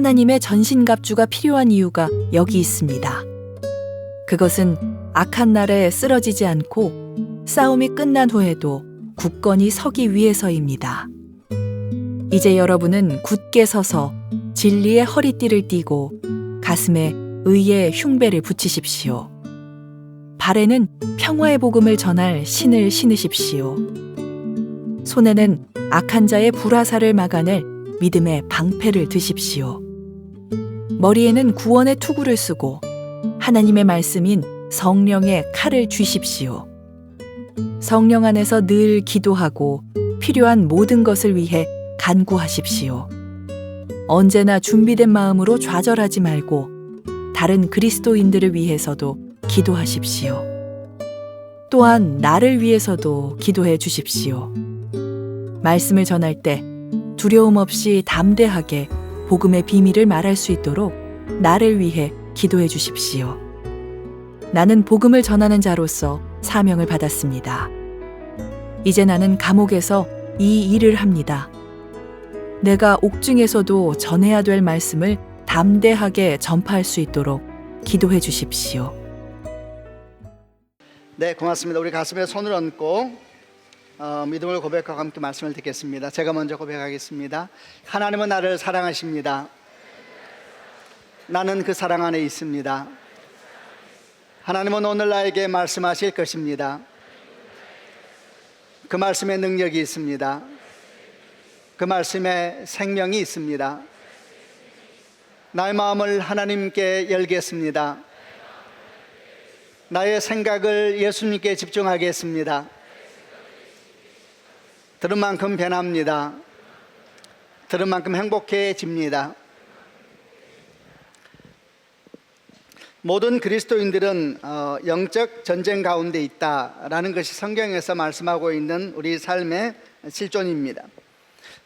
하나님의 전신갑주가 필요한 이유가 여기 있습니다. 그것은 악한 날에 쓰러지지 않고 싸움이 끝난 후에도 굳건히 서기 위해서입니다. 이제 여러분은 굳게 서서 진리의 허리띠를 띠고 가슴에 의의 흉배를 붙이십시오. 발에는 평화의 복음을 전할 신을 신으십시오. 손에는 악한 자의 불화살을 막아낼 믿음의 방패를 드십시오. 머리에는 구원의 투구를 쓰고 하나님의 말씀인 성령의 칼을 쥐십시오. 성령 안에서 늘 기도하고 필요한 모든 것을 위해 간구하십시오. 언제나 준비된 마음으로 좌절하지 말고 다른 그리스도인들을 위해서도 기도하십시오. 또한 나를 위해서도 기도해 주십시오. 말씀을 전할 때 두려움 없이 담대하게 복음의 비밀을 말할 수 있도록 나를 위해 기도해 주십시오. 나는 복음을 전하는 자로서 사명을 받았습니다. 이제 나는 감옥에서 이 일을 합니다. 내가 옥중에서도 전해야 될 말씀을 담대하게 전파할 수 있도록 기도해 주십시오. 네, 고맙습니다. 우리 가슴에 손을 얹고 믿음을 고백하고 함께 말씀을 듣겠습니다. 제가 먼저 고백하겠습니다. 하나님은 나를 사랑하십니다. 나는 그 사랑 안에 있습니다. 하나님은 오늘 나에게 말씀하실 것입니다. 그 말씀에 능력이 있습니다. 그 말씀에 생명이 있습니다. 나의 마음을 하나님께 열겠습니다. 나의 생각을 예수님께 집중하겠습니다. 들은 만큼 변합니다. 들은 만큼 행복해집니다. 모든 그리스도인들은 영적 전쟁 가운데 있다라는 것이 성경에서 말씀하고 있는 우리 삶의 실존입니다.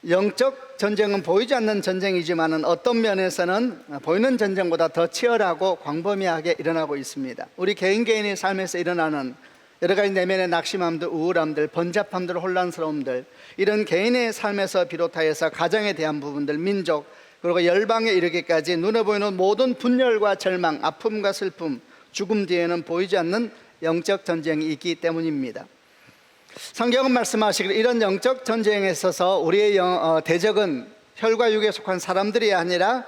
영적 전쟁은 보이지 않는 전쟁이지만 어떤 면에서는 보이는 전쟁보다 더 치열하고 광범위하게 일어나고 있습니다. 우리 개인의 삶에서 일어나는 여러 가지 내면의 낙심함들, 우울함들, 번잡함들, 혼란스러움들, 이런 개인의 삶에서 비롯하여서 가정에 대한 부분들, 민족, 그리고 열방에 이르기까지 눈에 보이는 모든 분열과 절망, 아픔과 슬픔, 죽음 뒤에는 보이지 않는 영적 전쟁이 있기 때문입니다. 성경은 말씀하시기를 이런 영적 전쟁에 있어서 우리의 대적은 혈과 육에 속한 사람들이 아니라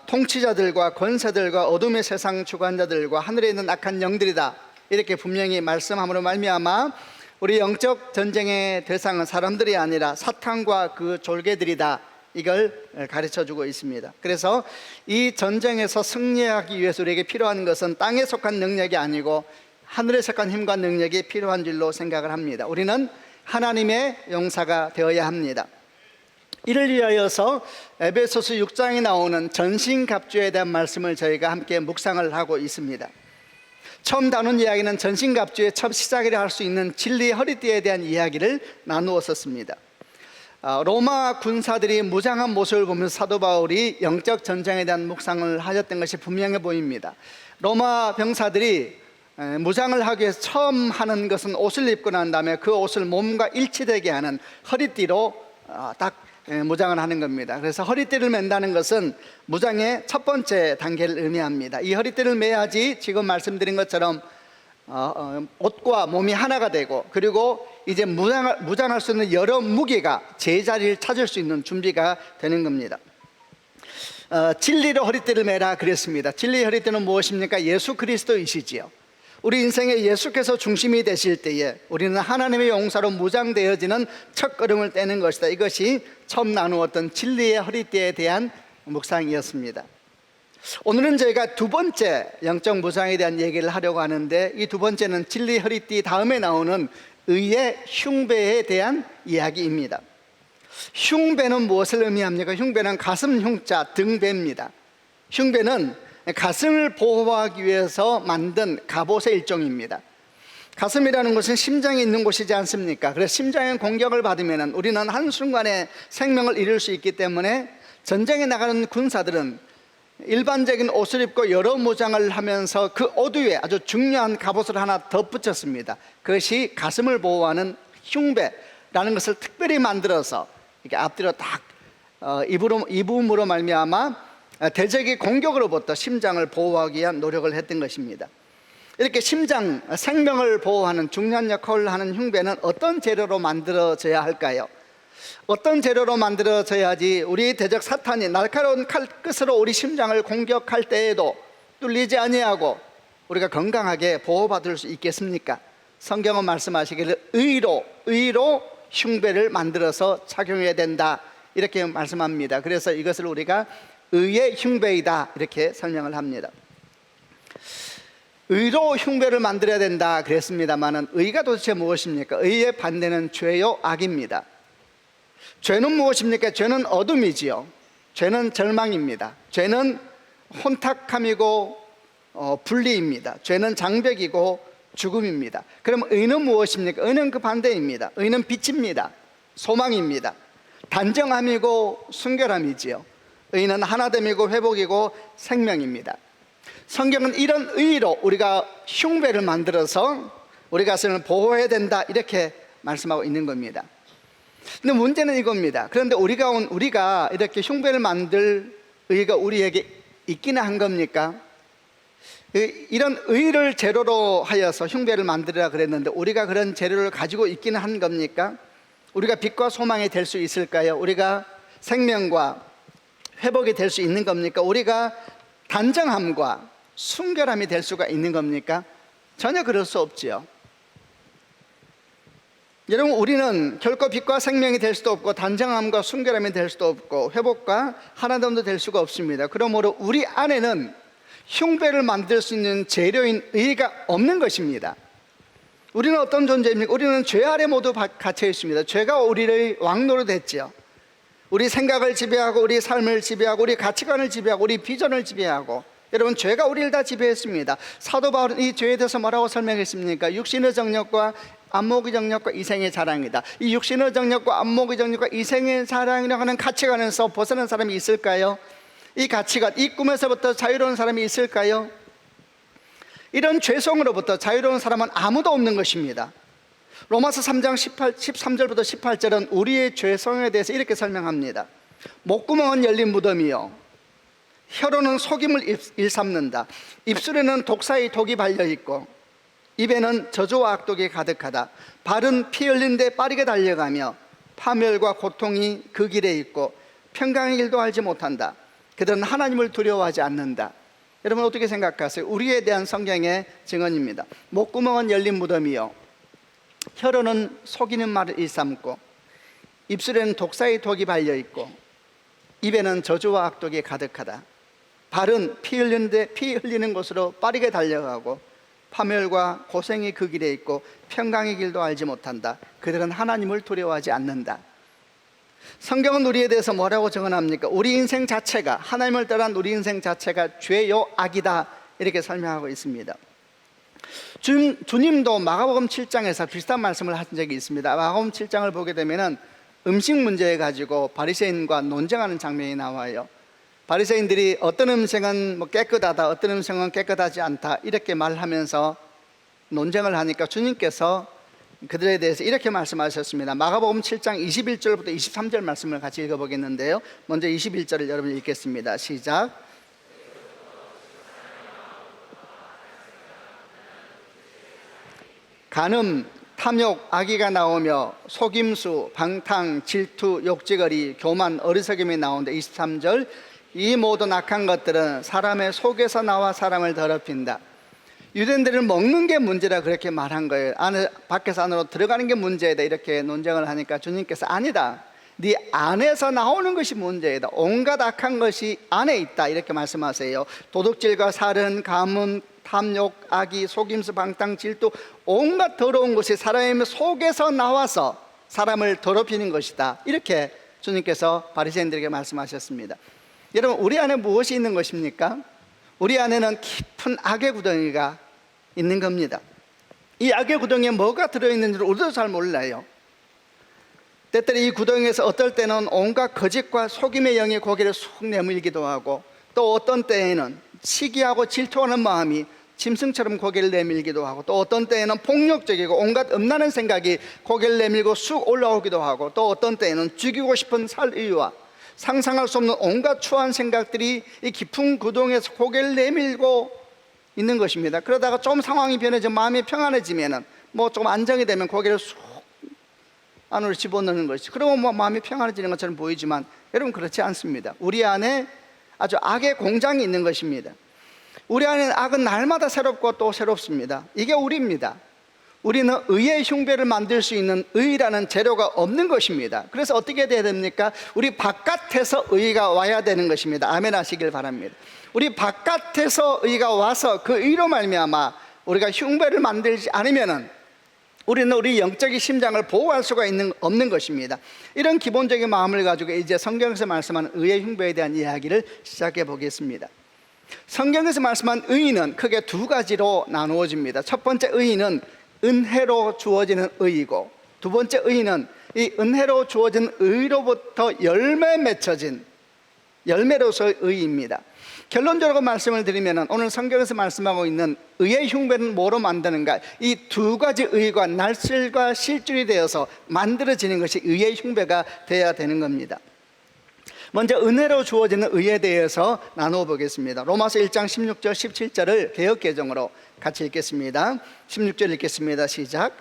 통치자들과 권세들과 어둠의 세상 주관자들과 하늘에 있는 악한 영들이다, 이렇게 분명히 말씀함으로 말미암아 우리 영적 전쟁의 대상은 사람들이 아니라 사탄과 그 졸개들이다, 이걸 가르쳐주고 있습니다. 그래서 이 전쟁에서 승리하기 위해서 우리에게 필요한 것은 땅에 속한 능력이 아니고 하늘에 속한 힘과 능력이 필요한 줄로 생각을 합니다. 우리는 하나님의 용사가 되어야 합니다. 이를 위하여서 에베소서 6장에 나오는 전신갑주에 대한 말씀을 저희가 함께 묵상을 하고 있습니다. 처음 다룬 이야기는 전신갑주의 첫 시작이라 할 수 있는 진리의 허리띠에 대한 이야기를 나누었었습니다. 로마 군사들이 무장한 모습을 보면서 사도 바울이 영적 전쟁에 대한 묵상을 하셨던 것이 분명해 보입니다. 로마 병사들이 무장을 하기 위해서 처음 하는 것은 옷을 입고 난 다음에 그 옷을 몸과 일치되게 하는 허리띠로 딱 무장을 하는 겁니다. 그래서 허리띠를 맨다는 것은 무장의 첫 번째 단계를 의미합니다. 이 허리띠를 매야지 지금 말씀드린 것처럼 옷과 몸이 하나가 되고, 그리고 이제 무장할 수 있는 여러 무기가 제자리를 찾을 수 있는 준비가 되는 겁니다. 진리로 허리띠를 매라 그랬습니다. 진리의 허리띠는 무엇입니까? 예수 그리스도이시지요. 우리 인생에 예수께서 중심이 되실 때에 우리는 하나님의 용사로 무장되어지는 첫걸음을 떼는 것이다. 이것이 처음 나누었던 진리의 허리띠에 대한 묵상이었습니다. 오늘은 저희가 두 번째 영적 무장에 대한 얘기를 하려고 하는데, 이 두 번째는 진리 허리띠 다음에 나오는 의의 흉배에 대한 이야기입니다. 흉배는 무엇을 의미합니까? 흉배는 가슴 흉자 등배입니다. 흉배는 가슴을 보호하기 위해서 만든 갑옷의 일종입니다. 가슴이라는 것은 심장이 있는 곳이지 않습니까? 그래서 심장의 공격을 받으면 우리는 한순간에 생명을 잃을 수 있기 때문에 전쟁에 나가는 군사들은 일반적인 옷을 입고 여러 무장을 하면서 그 옷 위에 아주 중요한 갑옷을 하나 덧붙였습니다. 그것이 가슴을 보호하는 흉배라는 것을 특별히 만들어서 이렇게 앞뒤로 딱 입음으로 말미암아 대적의 공격으로부터 심장을 보호하기 위한 노력을 했던 것입니다. 이렇게 심장, 생명을 보호하는 중요한 역할을 하는 흉배는 어떤 재료로 만들어져야 할까요? 어떤 재료로 만들어져야지 우리 대적 사탄이 날카로운 칼 끝으로 우리 심장을 공격할 때에도 뚫리지 아니하고 우리가 건강하게 보호받을 수 있겠습니까? 성경은 말씀하시기를 의로 흉배를 만들어서 착용해야 된다, 이렇게 말씀합니다. 그래서 이것을 우리가 의의 흉배이다, 이렇게 설명을 합니다. 의로 흉배를 만들어야 된다 그랬습니다만은, 의가 도대체 무엇입니까? 의의 반대는 죄요 악입니다. 죄는 무엇입니까? 죄는 어둠이지요. 죄는 절망입니다. 죄는 혼탁함이고 분리입니다. 죄는 장벽이고 죽음입니다. 그럼 의는 무엇입니까? 의는 그 반대입니다. 의는 빛입니다. 소망입니다. 단정함이고 순결함이지요. 의는 하나됨이고 회복이고 생명입니다. 성경은 이런 의로 우리가 흉배를 만들어서 우리 가슴을 보호해야 된다, 이렇게 말씀하고 있는 겁니다. 근데 문제는 이겁니다. 그런데 우리가 이렇게 흉배를 만들 의가 우리에게 있기는 한 겁니까? 이런 의를 재료로 하여서 흉배를 만들으라 그랬는데 우리가 그런 재료를 가지고 있기는 한 겁니까? 우리가 빛과 소망이 될 수 있을까요? 우리가 생명과 회복이 될 수 있는 겁니까? 우리가 단정함과 순결함이 될 수가 있는 겁니까? 전혀 그럴 수 없지요. 여러분, 우리는 결코 빛과 생명이 될 수도 없고 단정함과 순결함이 될 수도 없고 회복과 하나됨도 될 수가 없습니다. 그러므로 우리 안에는 흉배를 만들 수 있는 재료인 의가 없는 것입니다. 우리는 어떤 존재입니까? 우리는 죄 아래 모두 갇혀 있습니다. 죄가 우리를 왕노릇 했지요. 우리 생각을 지배하고 우리 삶을 지배하고 우리 가치관을 지배하고 우리 비전을 지배하고, 여러분, 죄가 우리를 다 지배했습니다. 사도 바울은 이 죄에 대해서 뭐라고 설명했습니까? 육신의 정욕과 안목의 정욕과 이생의 자랑이다. 이 육신의 정욕과 안목의 정욕과 이생의 자랑이라고 하는 가치관에서 벗어난 사람이 있을까요? 이 가치관, 이 꿈에서부터 자유로운 사람이 있을까요? 이런 죄성으로부터 자유로운 사람은 아무도 없는 것입니다. 로마서 3장 13절부터 18절은 우리의 죄성에 대해서 이렇게 설명합니다. 목구멍은 열린 무덤이요, 혀로는 속임을 일삼는다. 입술에는 독사의 독이 발려있고 입에는 저주와 악독이 가득하다. 발은 피 흘린 데 빠르게 달려가며 파멸과 고통이 그 길에 있고 평강의 길도 알지 못한다. 그들은 하나님을 두려워하지 않는다. 여러분, 어떻게 생각하세요? 우리에 대한 성경의 증언입니다. 목구멍은 열린 무덤이요, 혀로는 속이는 말을 일삼고 입술에는 독사의 독이 발려있고 입에는 저주와 악독이 가득하다. 발은 피 흘리는 곳으로 빠르게 달려가고 파멸과 고생이 그 길에 있고 평강의 길도 알지 못한다. 그들은 하나님을 두려워하지 않는다. 성경은 우리에 대해서 뭐라고 증언합니까? 우리 인생 자체가, 하나님을 떠난 우리 인생 자체가 죄요 악이다, 이렇게 설명하고 있습니다. 주님도 마가복음 7장에서 비슷한 말씀을 하신 적이 있습니다. 마가복음 7장을 보게 되면 음식 문제에 가지고 바리새인과 논쟁하는 장면이 나와요. 바리새인들이 어떤 음식은 깨끗하다, 어떤 음식은 깨끗하지 않다, 이렇게 말하면서 논쟁을 하니까 주님께서 그들에 대해서 이렇게 말씀하셨습니다. 마가복음 7장 21절부터 23절 말씀을 같이 읽어보겠는데요. 먼저 21절을 여러분 읽겠습니다. 시작. 간음, 탐욕, 악의가 나오며 속임수, 방탕, 질투, 욕지거리, 교만, 어리석임이 나오는데 23절, 이 모든 악한 것들은 사람의 속에서 나와 사람을 더럽힌다. 유대인들은 먹는 게 문제라 그렇게 말한 거예요. 밖에서 안으로 들어가는 게 문제이다, 이렇게 논쟁을 하니까 주님께서 아니다, 네 안에서 나오는 것이 문제이다. 온갖 악한 것이 안에 있다, 이렇게 말씀하세요. 도둑질과 살인, 가문, 탐욕, 악의, 속임수, 방탕, 질투, 온갖 더러운 것이 사람의 속에서 나와서 사람을 더럽히는 것이다, 이렇게 주님께서 바리새인들에게 말씀하셨습니다. 여러분, 우리 안에 무엇이 있는 것입니까? 우리 안에는 깊은 악의 구덩이가 있는 겁니다. 이 악의 구덩이에 뭐가 들어있는지를 우리도 잘 몰라요. 때때로 이 구덩이에서 어떨 때는 온갖 거짓과 속임의 영이 고개를 쑥 내밀기도 하고, 또 어떤 때에는 시기하고 질투하는 마음이 짐승처럼 고개를 내밀기도 하고, 또 어떤 때에는 폭력적이고 온갖 음란한 생각이 고개를 내밀고 쑥 올라오기도 하고, 또 어떤 때에는 죽이고 싶은 살의와 상상할 수 없는 온갖 추한 생각들이 이 깊은 구동에서 고개를 내밀고 있는 것입니다. 그러다가 좀 상황이 변해져 마음이 평안해지면은 뭐 조금 안정이 되면 고개를 쑥 안으로 집어넣는 것이죠. 그러면 뭐 마음이 평안해지는 것처럼 보이지만 여러분 그렇지 않습니다. 우리 안에 아주 악의 공장이 있는 것입니다. 우리 안에 악은 날마다 새롭고 또 새롭습니다. 이게 우리입니다. 우리는 의의 흉배를 만들 수 있는 의라는 재료가 없는 것입니다. 그래서 어떻게 돼야 됩니까? 우리 바깥에서 의가 와야 되는 것입니다. 아멘 하시길 바랍니다. 우리 바깥에서 의가 와서 그 의로 말미암아 우리가 흉배를 만들지 않으면은 우리는 우리 영적인 심장을 보호할 수가 없는 것입니다. 이런 기본적인 마음을 가지고 이제 성경에서 말씀하는 의의 흉배에 대한 이야기를 시작해 보겠습니다. 성경에서 말씀한 의는 크게 두 가지로 나누어집니다. 첫 번째 의는 은혜로 주어지는 의이고, 두 번째 의는 이 은혜로 주어진 의로부터 열매 맺혀진 열매로서의 의입니다. 결론적으로 말씀을 드리면 오늘 성경에서 말씀하고 있는 의의 흉배는 뭐로 만드는가? 이 두 가지 의가 날실과 실줄이 되어서 만들어지는 것이 의의 흉배가 되어야 되는 겁니다. 먼저 은혜로 주어지는 의에 대해서 나누어 보겠습니다. 로마서 1장 16절 17절을 개역개정으로 같이 읽겠습니다. 16절 읽겠습니다. 시작.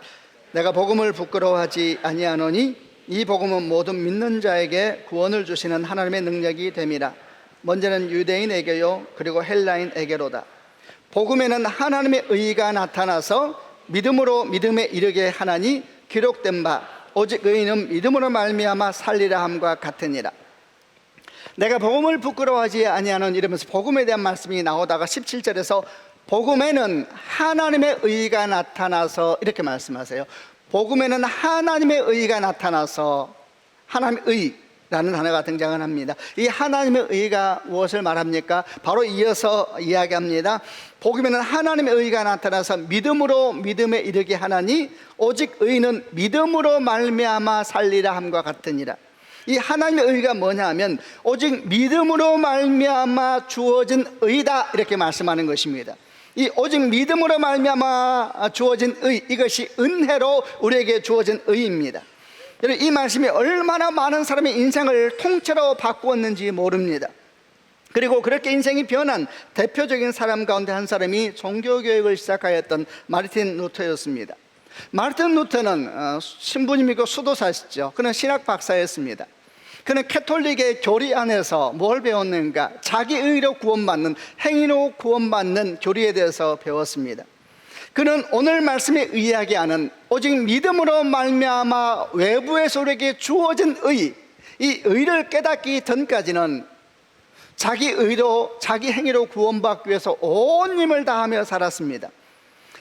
내가 복음을 부끄러워하지 아니하노니 이 복음은 모든 믿는 자에게 구원을 주시는 하나님의 능력이 됨이라. 먼저는 유대인에게요 그리고 헬라인에게로다. 복음에는 하나님의 의가 나타나서 믿음으로 믿음에 이르게 하나니 기록된 바 오직 의인은 믿음으로 말미암아 살리라 함과 같으니라. 내가 복음을 부끄러워하지 아니하는 이러면서 복음에 대한 말씀이 나오다가 17절에서 복음에는 하나님의 의가 나타나서 이렇게 말씀하세요. 복음에는 하나님의 의가 나타나서 하나님의 의라는 단어가 등장을 합니다. 이 하나님의 의가 무엇을 말합니까? 바로 이어서 이야기합니다. 복음에는 하나님의 의가 나타나서 믿음으로 믿음에 이르게 하나니 오직 의인은 믿음으로 말미암아 살리라 함과 같으니라. 이 하나님의 의가 뭐냐 하면 오직 믿음으로 말미암아 주어진 의다 이렇게 말씀하는 것입니다. 이 오직 믿음으로 말미암아 주어진 의, 이것이 은혜로 우리에게 주어진 의입니다. 이 말씀이 얼마나 많은 사람의 인생을 통째로 바꾸었는지 모릅니다. 그리고 그렇게 인생이 변한 대표적인 사람 가운데 한 사람이 종교교육을 시작하였던 마르틴 루터였습니다. 마르틴 루터는 신부님이고 수도사시죠. 그는 신학 박사였습니다. 그는 캐톨릭의 교리 안에서 뭘 배웠는가? 자기 의로 구원받는, 행위로 구원받는 교리에 대해서 배웠습니다. 그는 오늘 말씀에 이야기하는 오직 믿음으로 말미암아 외부에서 우리에게 주어진 의, 이 의를 깨닫기 전까지는 자기 의로, 자기 행위로 구원받기 위해서 온 힘을 다하며 살았습니다.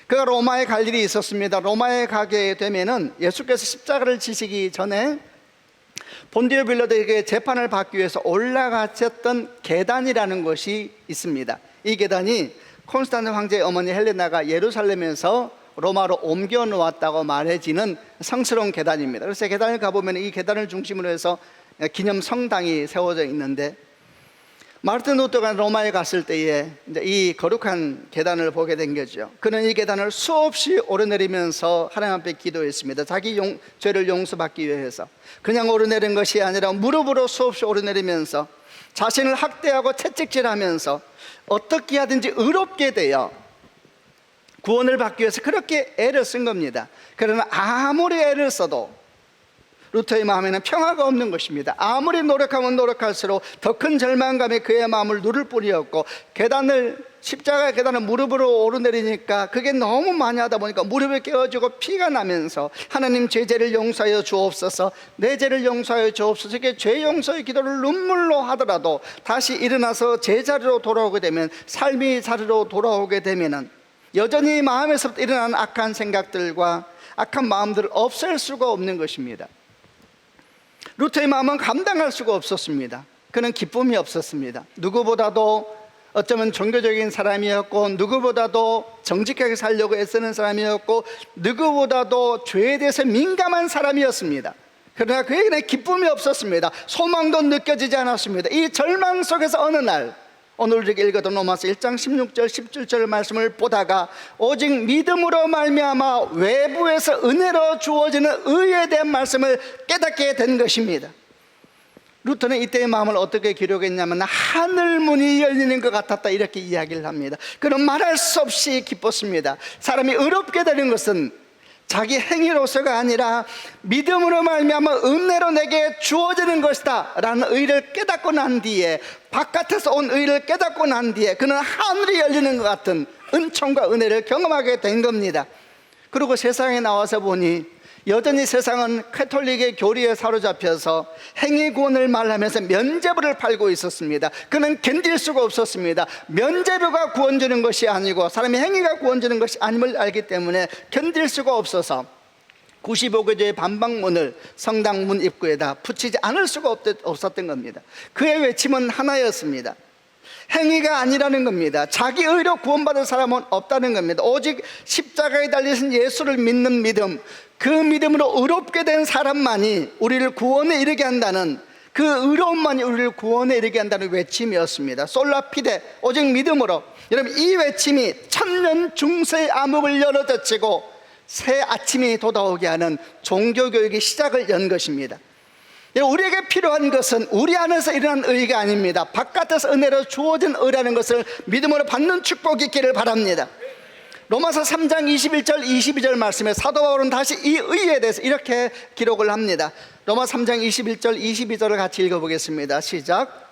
그가 로마에 갈 일이 있었습니다. 로마에 가게 되면은 예수께서 십자가를 지시기 전에 본디오 빌라도에게 재판을 받기 위해서 올라가셨던 계단이라는 것이 있습니다. 이 계단이 콘스탄틴 황제의 어머니 헬레나가 예루살렘에서 로마로 옮겨 놓았다고 말해지는 성스러운 계단입니다. 그래서 계단을 가보면 이 계단을 중심으로 해서 기념 성당이 세워져 있는데, 마르틴 루터가 로마에 갔을 때에 이 거룩한 계단을 보게 된 거죠. 그는 이 계단을 수없이 오르내리면서 하나님 앞에 기도했습니다. 자기 죄를 용서받기 위해서. 그냥 오르내린 것이 아니라 무릎으로 수없이 오르내리면서 자신을 학대하고 채찍질하면서 어떻게 하든지 의롭게 되어 구원을 받기 위해서 그렇게 애를 쓴 겁니다. 그러나 아무리 애를 써도 루터의 마음에는 평화가 없는 것입니다. 아무리 노력하면 노력할수록 더 큰 절망감에 그의 마음을 누를 뿐이었고, 십자가 계단을 무릎으로 오르내리니까 그게 너무 많이 하다 보니까 무릎이 깨어지고 피가 나면서 하나님 제 죄를 용서하여 주옵소서, 내 죄를 용서하여 주옵소서, 이렇게 죄 용서의 기도를 눈물로 하더라도 다시 일어나서 제자리로 돌아오게 되면, 삶의 자리로 돌아오게 되면은 여전히 마음에서부터 일어나는 악한 생각들과 악한 마음들을 없앨 수가 없는 것입니다. 루터의 마음은 감당할 수가 없었습니다. 그는 기쁨이 없었습니다. 누구보다도 어쩌면 종교적인 사람이었고, 누구보다도 정직하게 살려고 애쓰는 사람이었고, 누구보다도 죄에 대해서 민감한 사람이었습니다. 그러나 그에게는 기쁨이 없었습니다. 소망도 느껴지지 않았습니다. 이 절망 속에서 어느 날, 오늘 우리가 읽었던 로마서 1장 16절 17절 말씀을 보다가 오직 믿음으로 말미암아 외부에서 은혜로 주어지는 의에 대한 말씀을 깨닫게 된 것입니다. 루터는 이때의 마음을 어떻게 기록했냐면 하늘 문이 열리는 것 같았다 이렇게 이야기를 합니다. 그는 말할 수 없이 기뻤습니다. 사람이 의롭게 되는 것은 자기 행위로서가 아니라 믿음으로 말미암아 은혜로 내게 주어지는 것이다 라는 의를 깨닫고 난 뒤에, 바깥에서 온 의를 깨닫고 난 뒤에 그는 하늘이 열리는 것 같은 은총과 은혜를 경험하게 된 겁니다. 그리고 세상에 나와서 보니 여전히 세상은 가톨릭의 교리에 사로잡혀서 행위구원을 말하면서 면죄부를 팔고 있었습니다. 그는 견딜 수가 없었습니다. 면죄부가 구원 주는 것이 아니고 사람의 행위가 구원 주는 것이 아님을 알기 때문에 견딜 수가 없어서 95교제의 반박문을 성당 문 입구에다 붙이지 않을 수가 없었던 겁니다. 그의 외침은 하나였습니다. 행위가 아니라는 겁니다. 자기 의로 구원받을 사람은 없다는 겁니다. 오직 십자가에 달리신 예수를 믿는 믿음, 그 믿음으로 의롭게 된 사람만이 우리를 구원에 이르게 한다는, 그 의로움만이 우리를 구원에 이르게 한다는 외침이었습니다. 솔라피데, 오직 믿음으로. 여러분, 이 외침이 천년 중세의 암흑을 열어젖히고 새 아침이 돋아오게 하는 종교교육의 시작을 연 것입니다. 우리에게 필요한 것은 우리 안에서 일어난 의가 아닙니다. 바깥에서 은혜로 주어진 의라는 것을 믿음으로 받는 축복이 있기를 바랍니다. 로마서 3장 21절 22절 말씀에 사도 바울은 다시 이 의에 대해서 이렇게 기록을 합니다. 로마 3장 21절 22절을 같이 읽어보겠습니다. 시작.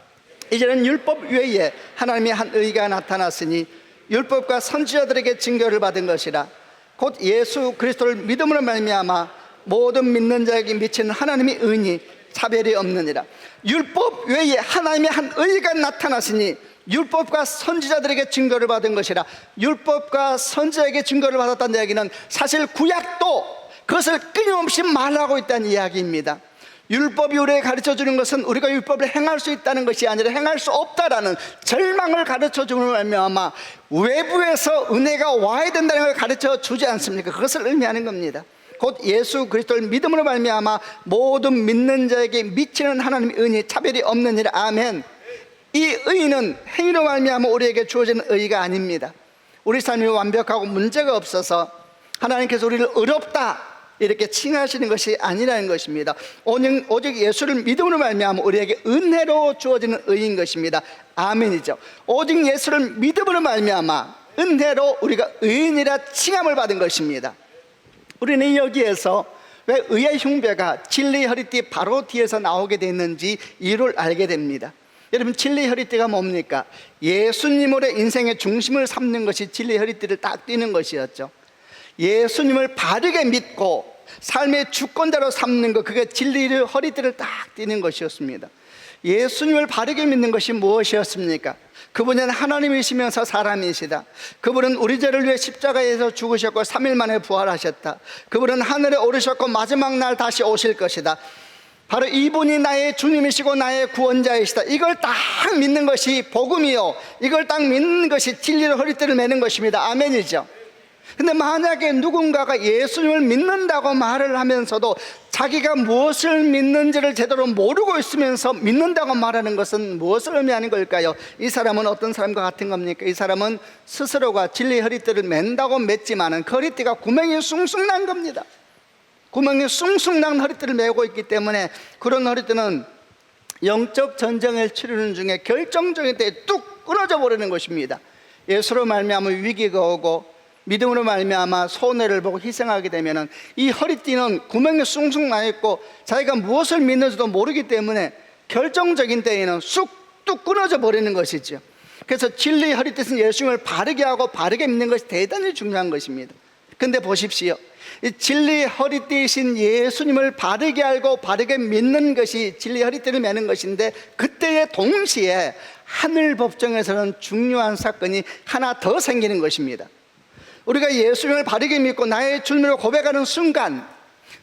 이제는 율법 외에 하나님의 한 의가 나타났으니 율법과 선지자들에게 증거를 받은 것이라. 곧 예수 그리스도를 믿음으로 말미암아 모든 믿는 자에게 미치는 하나님의 의니 차별이 없느니라. 율법 외에 하나님의 한 의가 나타났으니 율법과 선지자들에게 증거를 받은 것이라. 율법과 선지자에게 증거를 받았다는 이야기는 사실 구약도 그것을 끊임없이 말하고 있다는 이야기입니다. 율법이 우리에게 가르쳐주는 것은 우리가 율법을 행할 수 있다는 것이 아니라 행할 수 없다라는 절망을 가르쳐주는 말미암아 외부에서 은혜가 와야 된다는 걸 가르쳐주지 않습니까? 그것을 의미하는 겁니다. 곧 예수 그리스도를 믿음으로 말미암아 모든 믿는 자에게 미치는 하나님의 은혜 차별이 없느니라. 아멘. 이 의는 행위로 말미암아 우리에게 주어지는 의가 아닙니다. 우리 삶이 완벽하고 문제가 없어서 하나님께서 우리를 의롭다 이렇게 칭하시는 것이 아니라는 것입니다. 오직 예수를 믿음으로 말미암아 우리에게 은혜로 주어지는 의인 것입니다. 아멘이죠. 오직 예수를 믿음으로 말미암아 은혜로 우리가 의인이라 칭함을 받은 것입니다. 우리는 여기에서 왜 의의 흉배가 진리의 허리띠 바로 뒤에서 나오게 됐는지 이유를 알게 됩니다. 여러분, 진리의 허리띠가 뭡니까? 예수님으로 인생의 중심을 삼는 것이 진리의 허리띠를 딱 띄는 것이었죠. 예수님을 바르게 믿고 삶의 주권자로 삼는 것, 그게 진리의 허리띠를 딱 띄는 것이었습니다. 예수님을 바르게 믿는 것이 무엇이었습니까? 그분은 하나님이시면서 사람이시다. 그분은 우리 죄를 위해 십자가에서 죽으셨고 3일 만에 부활하셨다. 그분은 하늘에 오르셨고 마지막 날 다시 오실 것이다. 바로 이분이 나의 주님이시고 나의 구원자이시다. 이걸 딱 믿는 것이 복음이요, 이걸 딱 믿는 것이 진리의 허리띠를 매는 것입니다. 아멘이죠. 근데 만약에 누군가가 예수님을 믿는다고 말을 하면서도 자기가 무엇을 믿는지를 제대로 모르고 있으면서 믿는다고 말하는 것은 무엇을 의미하는 걸까요? 이 사람은 어떤 사람과 같은 겁니까? 이 사람은 스스로가 진리의 허리띠를 맨다고 맺지만은 그 허리띠가 구멍이 숭숭 난 겁니다. 구멍이 숭숭 난 허리띠를 메고 있기 때문에 그런 허리띠는 영적 전쟁을 치르는 중에 결정적인 때에 뚝 끊어져 버리는 것입니다. 예수로 말미암아 위기가 오고 믿음으로 말미암아 손해를 보고 희생하게 되면은 이 허리띠는 구멍이 숭숭 나 있고 자기가 무엇을 믿는지도 모르기 때문에 결정적인 때에는 쑥뚝 끊어져 버리는 것이죠. 그래서 진리의 허리띠는 예수님을 바르게 하고 바르게 믿는 것이 대단히 중요한 것입니다. 근데 보십시오, 이 진리의 허리띠이신 예수님을 바르게 알고 바르게 믿는 것이 진리의 허리띠를 매는 것인데, 그때의 동시에 하늘 법정에서는 중요한 사건이 하나 더 생기는 것입니다. 우리가 예수님을 바르게 믿고 나의 주님으로 고백하는 순간,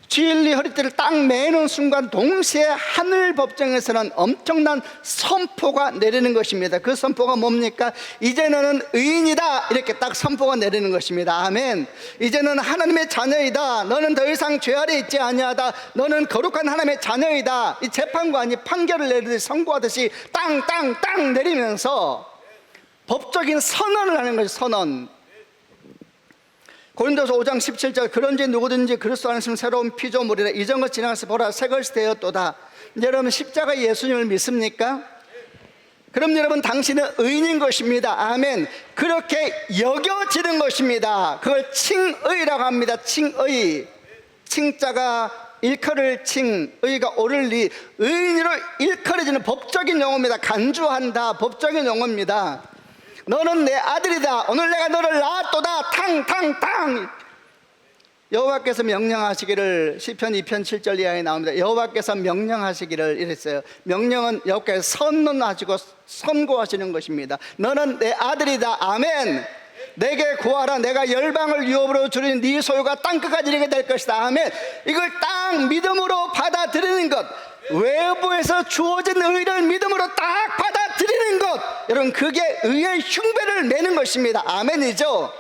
진리 허리띠를 딱 매는 순간 동시에 하늘 법정에서는 엄청난 선포가 내리는 것입니다. 그 선포가 뭡니까? 이제 너는 의인이다, 이렇게 딱 선포가 내리는 것입니다. 아멘. 이제 너는 하나님의 자녀이다. 너는 더 이상 죄 아래 있지 아니하다. 너는 거룩한 하나님의 자녀이다. 이 재판관이 판결을 내리듯이 선고하듯이 땅땅땅 내리면서 법적인 선언을 하는 것이 선언. 고린도서 5장 17절 그런지 누구든지 그리스도 안에 있으면 새로운 피조물이라 이전 것 지나가서 보라 새 것이 되었도다. 여러분 십자가 예수님을 믿습니까? 그럼 여러분 당신은 의인인 것입니다. 아멘. 그렇게 여겨지는 것입니다. 그걸 칭의라고 합니다. 칭의. 칭자가 일컬을 칭, 의가 오를 리, 의인으로 일컬어지는 법적인 용어입니다. 간주한다, 법적인 용어입니다. 너는 내 아들이다. 오늘 내가 너를 낳았도다. 탕탕탕. 여호와께서 명령하시기를 시편 2편 7절 이하에 나옵니다. 여호와께서 명령하시기를 이랬어요. 명령은 여호와께서 선언하시고 선고하시는 것입니다. 너는 내 아들이다. 아멘. 내게 구하라. 내가 열방을 유업으로 주린 네 소유가 땅끝까지 이르게 될 것이다. 아멘. 이걸 딱 믿음으로 받아들이는 것, 외부에서 주어진 의를 믿음으로 딱 받아들이는 것, 여러분 그게 의의 흉배를 내는 것입니다. 아멘이죠.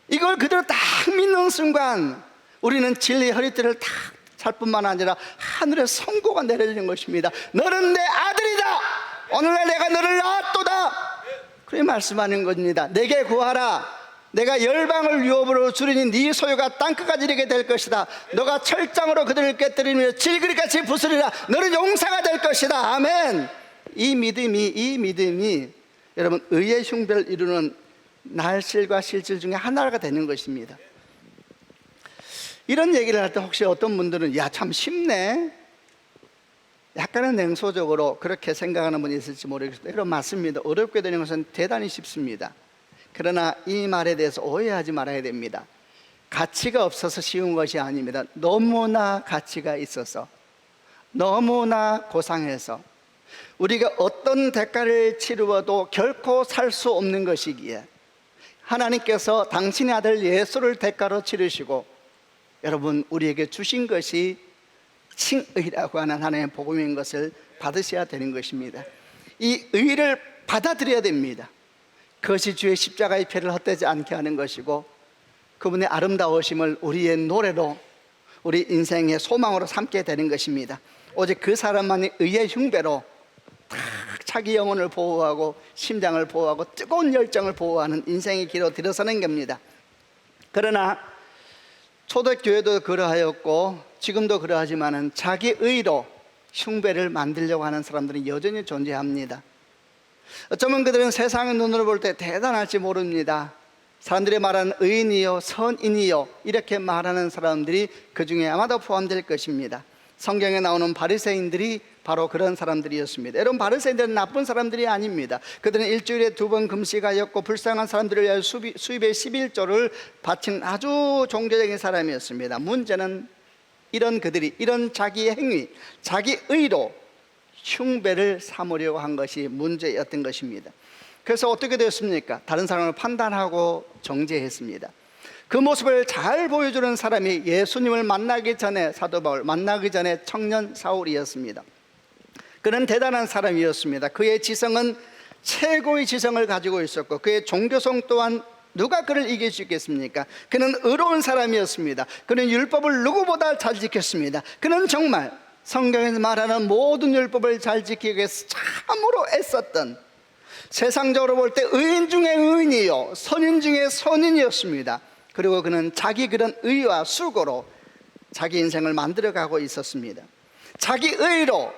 이걸 그대로 딱 믿는 순간 우리는 진리의 허리띠를 딱 찰 뿐만 아니라 하늘의 선고가 내려지는 것입니다. 너는 내 아들이다. 오늘날 내가 너를 낳았도다. 그렇게 말씀하는 겁니다. 내게 구하라. 내가 열방을 유업으로 주리니 네 소유가 땅끝까지 이르게 될 것이다. 너가 철장으로 그들을 깨뜨리며 질그릇같이 부수리라. 너는 용사가 될 것이다. 아멘. 이 믿음이 여러분 의의 흉배를 이루는 날실과 실질 중에 하나가 되는 것입니다. 이런 얘기를 할 때 혹시 어떤 분들은 야 참 쉽네, 약간은 냉소적으로 그렇게 생각하는 분이 있을지 모르겠습니다. 여러분 맞습니다. 어렵게 되는 것은 대단히 쉽습니다. 그러나 이 말에 대해서 오해하지 말아야 됩니다. 가치가 없어서 쉬운 것이 아닙니다. 너무나 가치가 있어서, 너무나 고상해서 우리가 어떤 대가를 치루어도 결코 살 수 없는 것이기에 하나님께서 당신의 아들 예수를 대가로 치르시고 여러분 우리에게 주신 것이 칭의라고 하는 하나님의 복음인 것을 받으셔야 되는 것입니다. 이 의를 받아들여야 됩니다. 그것이 주의 십자가의 피를 헛되지 않게 하는 것이고 그분의 아름다우심을 우리의 노래로 우리 인생의 소망으로 삼게 되는 것입니다. 오직 그 사람만이 의의 흉배로 딱 자기 영혼을 보호하고 심장을 보호하고 뜨거운 열정을 보호하는 인생의 길로 들어서는 겁니다. 그러나 초대교회도 그러하였고 지금도 그러하지만은 자기 의로 흉배를 만들려고 하는 사람들이 여전히 존재합니다. 어쩌면 그들은 세상의 눈으로 볼 때 대단할지 모릅니다. 사람들이 말하는 의인이요 선인이요 이렇게 말하는 사람들이 그 중에 아마도 포함될 것입니다. 성경에 나오는 바리새인들이 바로 그런 사람들이었습니다. 여러분 바리새인들은 나쁜 사람들이 아닙니다. 그들은 일주일에 2번 금식하였고 불쌍한 사람들을 위하여 수입의 11조를 바친 아주 종교적인 사람이었습니다. 문제는 이런 그들이 이런 자기의 행위, 자기 의로 흉배를 삼으려고 한 것이 문제였던 것입니다. 그래서 어떻게 되었습니까? 다른 사람을 판단하고 정죄했습니다. 그 모습을 잘 보여주는 사람이 예수님을 만나기 전에 사도 바울, 만나기 전에 청년 사울이었습니다. 그는 대단한 사람이었습니다. 그의 지성은 최고의 지성을 가지고 있었고 그의 종교성 또한 누가 그를 이길 수 있겠습니까? 그는 의로운 사람이었습니다. 그는 율법을 누구보다 잘 지켰습니다. 그는 정말 성경에서 말하는 모든 율법을 잘 지키기 위해서 참으로 애썼던, 세상적으로 볼 때 의인 중에 의인이요 선인 중에 선인이었습니다. 그리고 그는 자기 그런 의와 수고로 자기 인생을 만들어가고 있었습니다. 자기 의로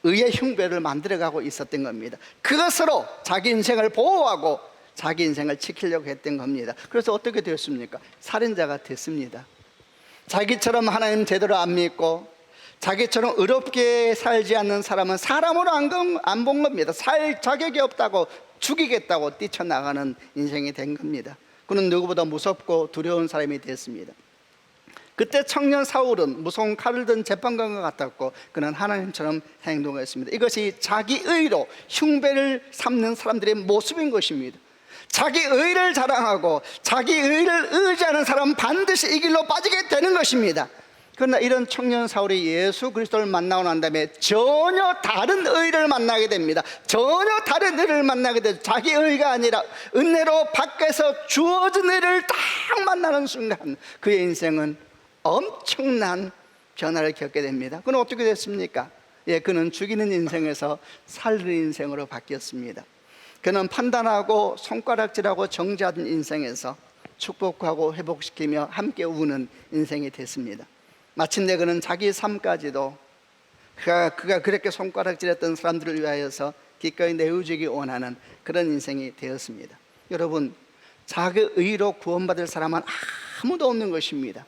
의의 흉배를 만들어가고 있었던 겁니다. 그것으로 자기 인생을 보호하고 자기 인생을 지키려고 했던 겁니다. 그래서 어떻게 되었습니까? 살인자가 됐습니다. 자기처럼 하나님 제대로 안 믿고 자기처럼 의롭게 살지 않는 사람은 사람으로 안 본 겁니다. 살 자격이 없다고 죽이겠다고 뛰쳐나가는 인생이 된 겁니다. 그는 누구보다 무섭고 두려운 사람이 됐습니다. 그때 청년 사울은 무서운 칼을 든 재판관과 같았고 그는 하나님처럼 행동했습니다. 이것이 자기 의로 흉배를 삼는 사람들의 모습인 것입니다. 자기 의를 자랑하고 자기 의를 의지하는 사람은 반드시 이 길로 빠지게 되는 것입니다. 그러나 이런 청년 사울이 예수 그리스도를 만나고 난 다음에 전혀 다른 의를 만나게 됩니다. 전혀 다른 의를 만나게 되죠. 자기 의가 아니라 은혜로 밖에서 주어진 의를 딱 만나는 순간 그의 인생은 엄청난 변화를 겪게 됩니다. 그는 어떻게 됐습니까? 그는 죽이는 인생에서 살리는 인생으로 바뀌었습니다. 그는 판단하고 손가락질하고 정죄하던 인생에서 축복하고 회복시키며 함께 우는 인생이 됐습니다. 마침내 그는 자기 삶까지도 그가 그렇게 손가락질했던 사람들을 위하여서 기꺼이 내어주기 원하는 그런 인생이 되었습니다. 여러분, 자기 의로 구원받을 사람은 아무도 없는 것입니다.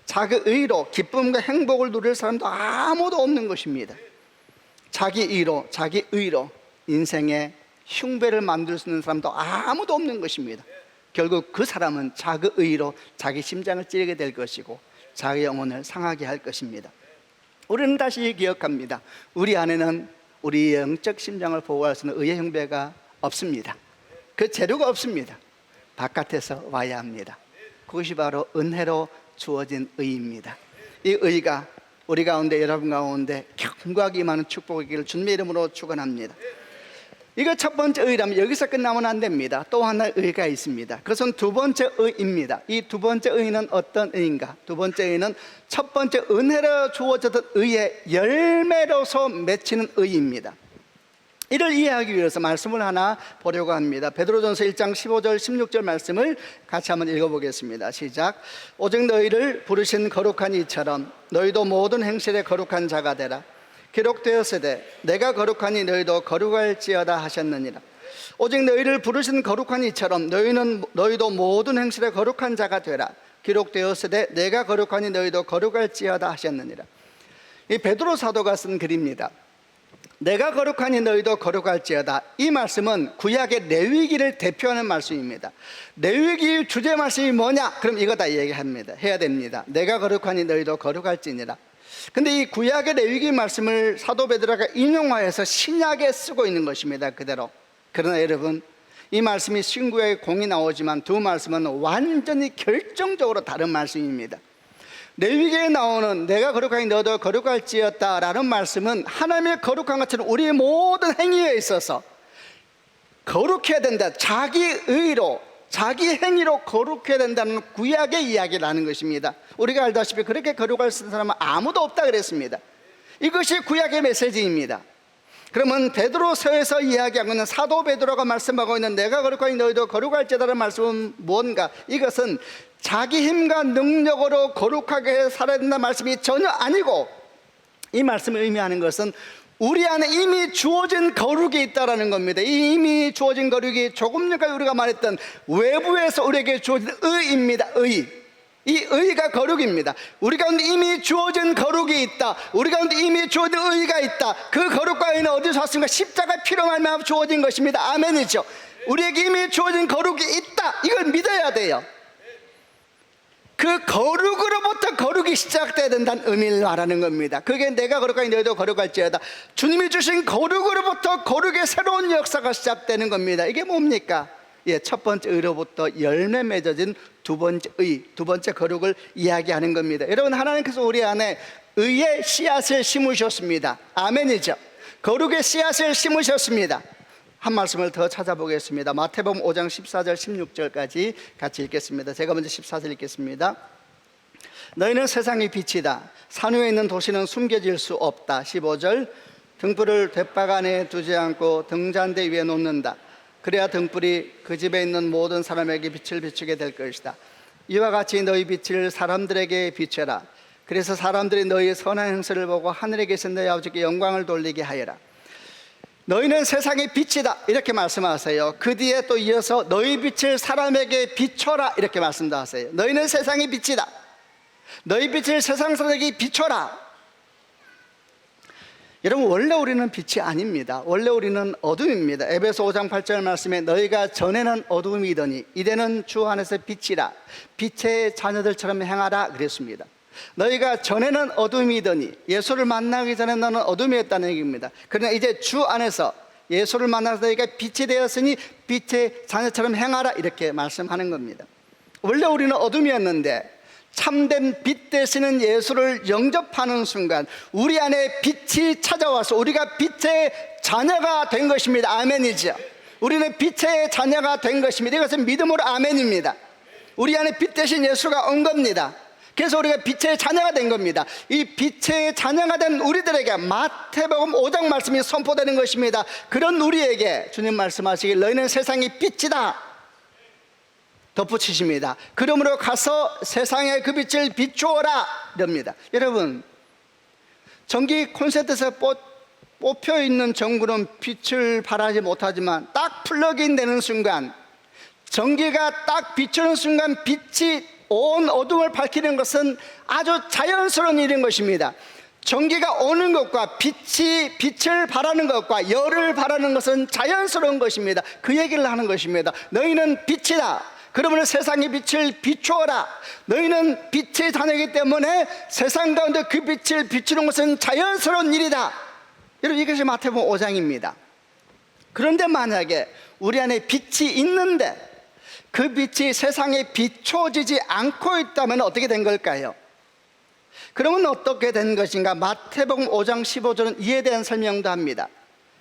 자기 의로 기쁨과 행복을 누릴 사람도 아무도 없는 것입니다. 자기 의로 인생의 흉배를 만들 수 있는 사람도 아무도 없는 것입니다. 결국 그 사람은 자기 의로 자기 심장을 찌르게 될 것이고 자기 영혼을 상하게 할 것입니다. 우리는 다시 기억합니다. 우리 안에는 우리 영적 심장을 보호할 수 있는 의의 흉배가 없습니다. 그 재료가 없습니다. 바깥에서 와야 합니다. 그것이 바로 은혜로 주어진 의입니다. 이 의가 우리 가운데, 여러분 가운데 견고하게 임하는 축복이기를 주님의 이름으로 축원합니다. 이거 첫 번째 의라면 여기서 끝나면 안 됩니다. 또 하나의 의가 있습니다. 그것은 두 번째 의입니다. 이 두 번째 의는 어떤 의인가? 두 번째 의는 첫 번째 은혜로 주어졌던 의의 열매로서 맺히는 의입니다. 이를 이해하기 위해서 말씀을 하나 보려고 합니다. 베드로전서 1장 15절 16절 말씀을 같이 한번 읽어보겠습니다. 시작. 오직 너희를 부르신 거룩한 이처럼 너희도 모든 행실에 거룩한 자가 되라. 기록되었으되 내가 거룩하니 너희도 거룩할지어다 하셨느니라. 오직 너희를 부르신 거룩한 이처럼 너희도 모든 행실에 거룩한 자가 되라. 기록되었으되 내가 거룩하니 너희도 거룩할지어다 하셨느니라. 이 베드로 사도가 쓴 글입니다. 내가 거룩하니 너희도 거룩할지어다. 이 말씀은 구약의 레위기를 대표하는 말씀입니다. 레위기 주제 말씀이 뭐냐? 그럼 이거 다 얘기합니다. 해야 됩니다. 내가 거룩하니 너희도 거룩할지니라. 근데 이 구약의 레위기 말씀을 사도 베드로가 인용하여서 신약에 쓰고 있는 것입니다. 그대로. 그러나 여러분, 이 말씀이 신구약에 공이 나오지만 두 말씀은 완전히 결정적으로 다른 말씀입니다. 레위기에 나오는 내가 거룩하니 너도 거룩할지어다 라는 말씀은 하나님의 거룩한 것처럼 우리의 모든 행위에 있어서 거룩해야 된다, 자기 의로 자기 행위로 거룩해야 된다는 구약의 이야기를 하는 것입니다. 우리가 알다시피 그렇게 거룩할 수 있는 사람은 아무도 없다 그랬습니다. 이것이 구약의 메시지입니다. 그러면 베드로서에서 이야기하고 있는 사도 베드로가 말씀하고 있는 내가 거룩하니 너희도 거룩할지어다라는 말씀은 뭔가? 이것은 자기 힘과 능력으로 거룩하게 살아야 된다는 말씀이 전혀 아니고, 이 말씀을 의미하는 것은 우리 안에 이미 주어진 거룩이 있다는 겁니다. 이 이미 주어진 거룩이 조금 전까지 우리가 말했던 외부에서 우리에게 주어진 의입니다. 이 의가 거룩입니다. 우리 가운데 이미 주어진 거룩이 있다. 우리 가운데 이미 주어진 의가 있다. 그 거룩과 의는 어디서 왔습니까? 십자가 피로 말미암아 주어진 것입니다. 아멘이죠. 우리에게 이미 주어진 거룩이 있다. 이걸 믿어야 돼요. 그 거룩으로부터 거룩이 시작돼야 된다는 의미를 말하는 겁니다. 그게 내가 거룩하니 너희도 거룩할지어다. 주님이 주신 거룩으로부터 거룩의 새로운 역사가 시작되는 겁니다. 이게 뭡니까? 첫 번째 의로부터 열매 맺어진 두 번째 의, 두 번째 거룩을 이야기하는 겁니다. 여러분, 하나님께서 우리 안에 의의 씨앗을 심으셨습니다. 아멘이죠. 거룩의 씨앗을 심으셨습니다. 한 말씀을 더 찾아보겠습니다. 마태복음 5장 14절 16절까지 같이 읽겠습니다. 제가 먼저 14절 읽겠습니다. 너희는 세상의 빛이다. 산 위에 있는 도시는 숨겨질 수 없다. 15절 등불을 돛박 안에 두지 않고 등잔대 위에 놓는다. 그래야 등불이 그 집에 있는 모든 사람에게 빛을 비추게 될 것이다. 이와 같이 너희 빛을 사람들에게 비춰라. 그래서 사람들이 너희의 선한 행실을 보고 하늘에 계신 너희 아버지께 영광을 돌리게 하여라. 너희는 세상의 빛이다 이렇게 말씀하세요. 그 뒤에 또 이어서 너희 빛을 사람에게 비춰라 이렇게 말씀도 하세요. 너희는 세상의 빛이다. 너희 빛을 세상 사람에게 비춰라. 여러분, 원래 우리는 빛이 아닙니다. 원래 우리는 어둠입니다. 에베소 5장 8절 말씀에 너희가 전에는 어둠이더니 이제는 주 안에서 빛이라. 빛의 자녀들처럼 행하라 그랬습니다. 너희가 전에는 어둠이더니, 예수를 만나기 전에 너는 어둠이었다는 얘기입니다. 그러나 이제 주 안에서 예수를 만나서 너희가 빛이 되었으니 빛의 자녀처럼 행하라 이렇게 말씀하는 겁니다. 원래 우리는 어둠이었는데 참된 빛 되시는 예수를 영접하는 순간 우리 안에 빛이 찾아와서 우리가 빛의 자녀가 된 것입니다. 아멘이죠. 우리는 빛의 자녀가 된 것입니다. 이것은 믿음으로 아멘입니다. 우리 안에 빛 되신 예수가 온 겁니다. 그래서 우리가 빛의 자녀가 된 겁니다. 이 빛의 자녀가 된 우리들에게 마태복음 5장 말씀이 선포되는 것입니다. 그런 우리에게 주님 말씀하시길 너희는 세상의 빛이다 덧붙이십니다. 그러므로 가서 세상에 그 빛을 비추어라 이럽니다. 여러분, 전기 콘센트에서 뽑혀 있는 전구는 빛을 발하지 못하지만 딱 플러그인 되는 순간, 전기가 딱 비추는 순간 빛이 온 어둠을 밝히는 것은 아주 자연스러운 일인 것입니다. 전기가 오는 것과 빛을 발하는 것과 열을 발하는 것은 자연스러운 것입니다. 그 얘기를 하는 것입니다. 너희는 빛이다. 그러므로 세상의 빛을 비추어라. 너희는 빛의 자녀이기 때문에 세상 가운데 그 빛을 비추는 것은 자연스러운 일이다. 여러분, 이것이 마태복음 5장입니다. 그런데 만약에 우리 안에 빛이 있는데 그 빛이 세상에 비춰지지 않고 있다면 어떻게 된 걸까요? 그러면 어떻게 된 것인가? 마태복음 5장 15절은 이에 대한 설명도 합니다.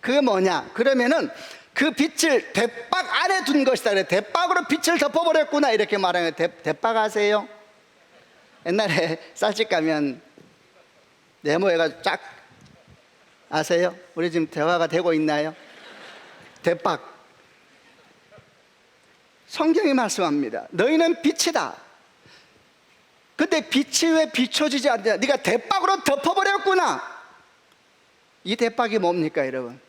그게 뭐냐? 그러면은 그 빛을 대박 안에 둔 것이다. 그래. 대박으로 빛을 덮어버렸구나 이렇게 말하는 거예요. 대박 아세요? 옛날에 쌀집 가면 네모해가지고 쫙 아세요? 우리 지금 대화가 되고 있나요? 대박. 성경이 말씀합니다. 너희는 빛이다. 근데 빛이 왜 비춰지지 않냐? 네가 대박으로 덮어버렸구나. 이 대박이 뭡니까, 여러분?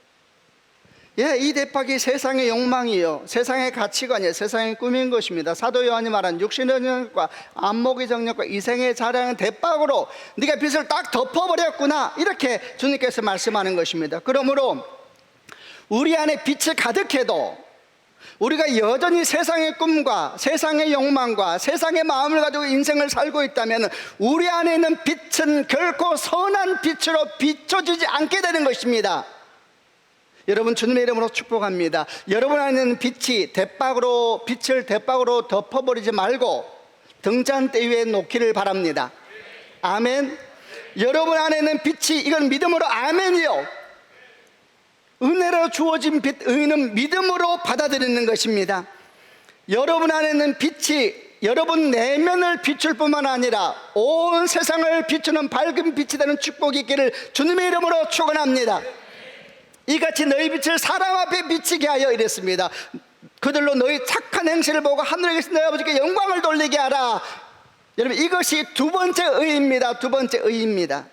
예, 이 대박이 세상의 욕망이요, 세상의 가치관이요, 세상의 꿈인 것입니다. 사도 요한이 말한 육신의 정욕과 안목의 정욕과 이생의 자랑은 대박으로 네가 빛을 딱 덮어버렸구나, 이렇게 주님께서 말씀하는 것입니다. 그러므로 우리 안에 빛이 가득해도 우리가 여전히 세상의 꿈과 세상의 욕망과 세상의 마음을 가지고 인생을 살고 있다면 우리 안에 있는 빛은 결코 선한 빛으로 비춰지지 않게 되는 것입니다. 여러분, 주님의 이름으로 축복합니다. 여러분 안에 있는 빛이 빛을 대박으로 덮어버리지 말고 등잔대 위에 놓기를 바랍니다. 아멘. 여러분 안에 있는 빛이, 이건 믿음으로 아멘이요, 은혜로 주어진 빛, 의는 믿음으로 받아들이는 것입니다. 여러분 안에 있는 빛이 여러분 내면을 비출 뿐만 아니라 온 세상을 비추는 밝은 빛이 되는 축복이 있기를 주님의 이름으로 축원합니다. 이같이 너희 빛을 사람 앞에 비치게 하여 이랬습니다. 그들로 너희 착한 행실을 보고 하늘에 계신 너희 아버지께 영광을 돌리게 하라. 여러분, 이것이 두 번째 의입니다. 두 번째 의입니다.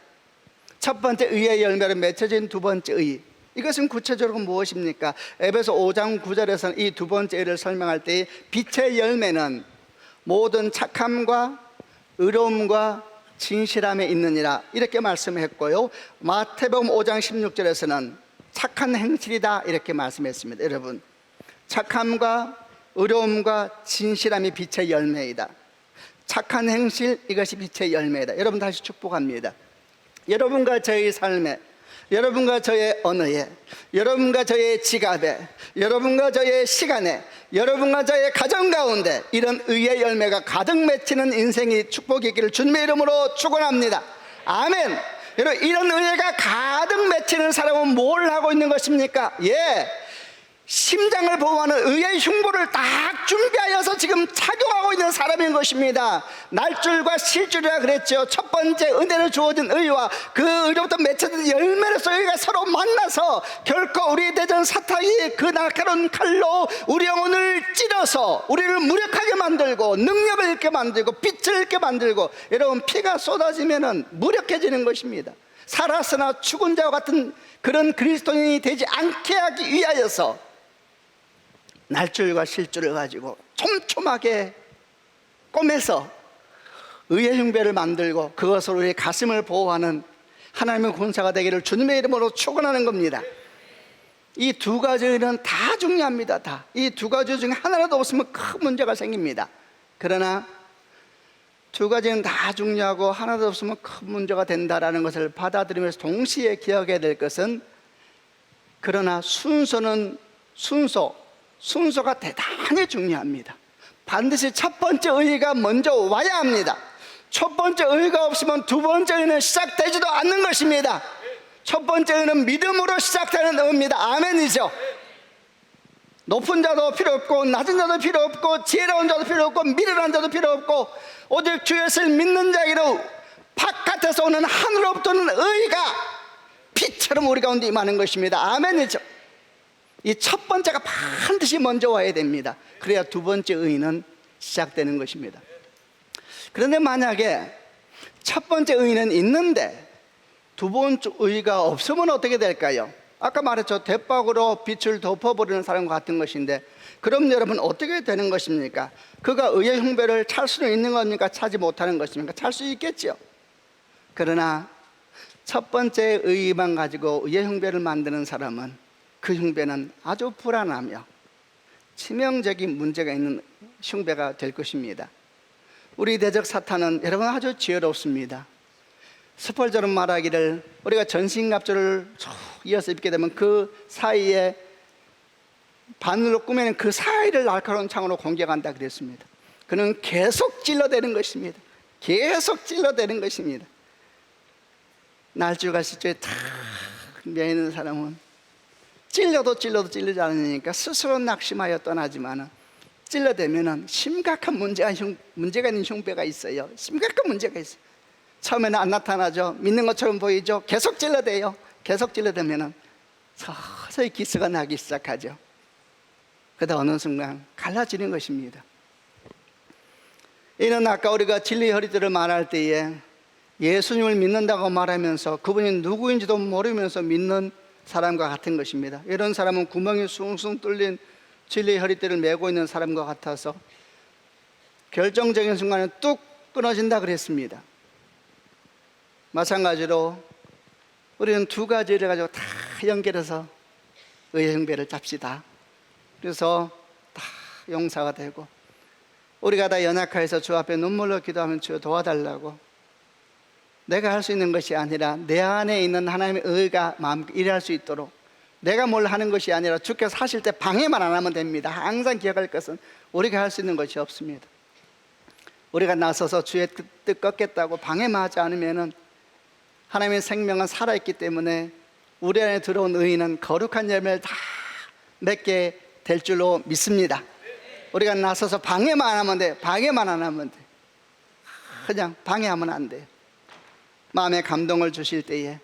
첫 번째 의의 열매로 맺혀진 두 번째 의, 이것은 구체적으로 무엇입니까? 에베소 5장 9절에서는 이 두 번째 의를 설명할 때 빛의 열매는 모든 착함과 의로움과 진실함에 있느니라, 이렇게 말씀했고요. 마태복음 5장 16절에서는 착한 행실이다, 이렇게 말씀했습니다. 여러분, 착함과 의로움과 진실함이 빛의 열매이다. 착한 행실, 이것이 빛의 열매이다. 여러분, 다시 축복합니다. 여러분과 저의 삶에, 여러분과 저의 언어에, 여러분과 저의 지갑에, 여러분과 저의 시간에, 여러분과 저의 가정 가운데 이런 의의 열매가 가득 맺히는 인생이 축복이 있기를 주님의 이름으로 축원합니다. 아멘. 여러분, 이런 의회가 가득 맺히는 사람은 뭘 하고 있는 것입니까? 예, 심장을 보호하는 의의 흉부를 딱 준비하여서 지금 착용하고 있는 사람인 것입니다. 날줄과 실줄이라 그랬죠. 첫 번째 은혜로 주어진 의와 그 의로부터 맺혀진 열매로서 의가 서로 만나서 결코 우리의 대전 사탄이 그 날카로운 칼로 우리 영혼을 찔러서 우리를 무력하게 만들고 능력을 잃게 만들고 빛을 잃게 만들고, 여러분, 피가 쏟아지면 무력해지는 것입니다. 살았으나 죽은 자와 같은 그런 그리스도인이 되지 않게 하기 위하여서 날줄과 실줄을 가지고 촘촘하게 꼬매서 의의 흉배를 만들고 그것으로 우리의 가슴을 보호하는 하나님의 군사가 되기를 주님의 이름으로 축원하는 겁니다. 이 두 가지 의는 다 중요합니다. 다. 이 두 가지 중에 하나라도 없으면 큰 문제가 생깁니다. 그러나 두 가지는 다 중요하고 하나도 없으면 큰 문제가 된다라는 것을 받아들이면서 동시에 기억해야 될 것은, 그러나 순서가 대단히 중요합니다. 반드시 첫 번째 의의가 먼저 와야 합니다. 첫 번째 의의가 없으면 두 번째 의의는 시작되지도 않는 것입니다. 첫 번째 의의는 믿음으로 시작되는 의입니다. 아멘이죠. 높은 자도 필요 없고 낮은 자도 필요 없고 지혜로운 자도 필요 없고 미련한 자도 필요 없고 오직 주 예수를 믿는 자에게로 바깥에서 오는 하늘로부터 오는 의가 빛처럼 우리 가운데 임하는 것입니다. 아멘이죠. 이 첫 번째가 반드시 먼저 와야 됩니다. 그래야 두 번째 의는 시작되는 것입니다. 그런데 만약에 첫 번째 의는 있는데 두 번째 의가 없으면 어떻게 될까요? 아까 말했죠. 대박으로 빛을 덮어버리는 사람과 같은 것인데, 그럼 여러분 어떻게 되는 것입니까? 그가 의의 흉배를 찰 수는 있는 겁니까? 차지 못하는 것입니까? 찰 수 있겠죠. 그러나 첫 번째 의만 가지고 의의 흉배를 만드는 사람은 그 흉배는 아주 불안하며 치명적인 문제가 있는 흉배가 될 것입니다. 우리 대적 사탄은 여러분 아주 지혜롭습니다. 스펄전은 말하기를 우리가 전신갑주를 쭉 이어서 입게 되면 그 사이에 바늘로 꾸며낸 그 사이를 날카로운 창으로 공격한다 그랬습니다. 그는 계속 찔러대는 것입니다. 계속 찔러대는 것입니다. 날조가 실제에 탁 매이는 사람은 찔려도 찔리지 않으니까 스스로 낙심하여 떠나지만 찔러대면 심각한 문제가 있는 흉배가 있어요. 심각한 문제가 있어요. 처음에는 안 나타나죠. 믿는 것처럼 보이죠. 계속 찔러대요. 계속 찔러대면 서서히 기스가 나기 시작하죠. 그러다 어느 순간 갈라지는 것입니다. 이는 아까 우리가 진리 허리띠를 말할 때에 예수님을 믿는다고 말하면서 그분이 누구인지도 모르면서 믿는 사람과 같은 것입니다. 이런 사람은 구멍이 숭숭 뚫린 진리 허리띠를 메고 있는 사람과 같아서 결정적인 순간에 뚝 끊어진다 그랬습니다. 마찬가지로 우리는 두 가지를 가지고 다 연결해서 의의 흉배를 잡시다. 그래서 다 용사가 되고, 우리가 다 연약해서 주 앞에 눈물로 기도하면 주 도와달라고, 내가 할 수 있는 것이 아니라 내 안에 있는 하나님의 의가 마음껏 일할 수 있도록, 내가 뭘 하는 것이 아니라 주께서 하실 때 방해만 안 하면 됩니다. 항상 기억할 것은 우리가 할 수 있는 것이 없습니다. 우리가 나서서 주의 뜻 꺾겠다고 방해만 하지 않으면 하나님의 생명은 살아있기 때문에 우리 안에 들어온 의인은 거룩한 열매를 다 맺게 될 줄로 믿습니다. 우리가 나서서 방해만 안 하면 돼. 방해만 안 하면 돼. 그냥 방해하면 안 돼요. 마음에 감동을 주실 때에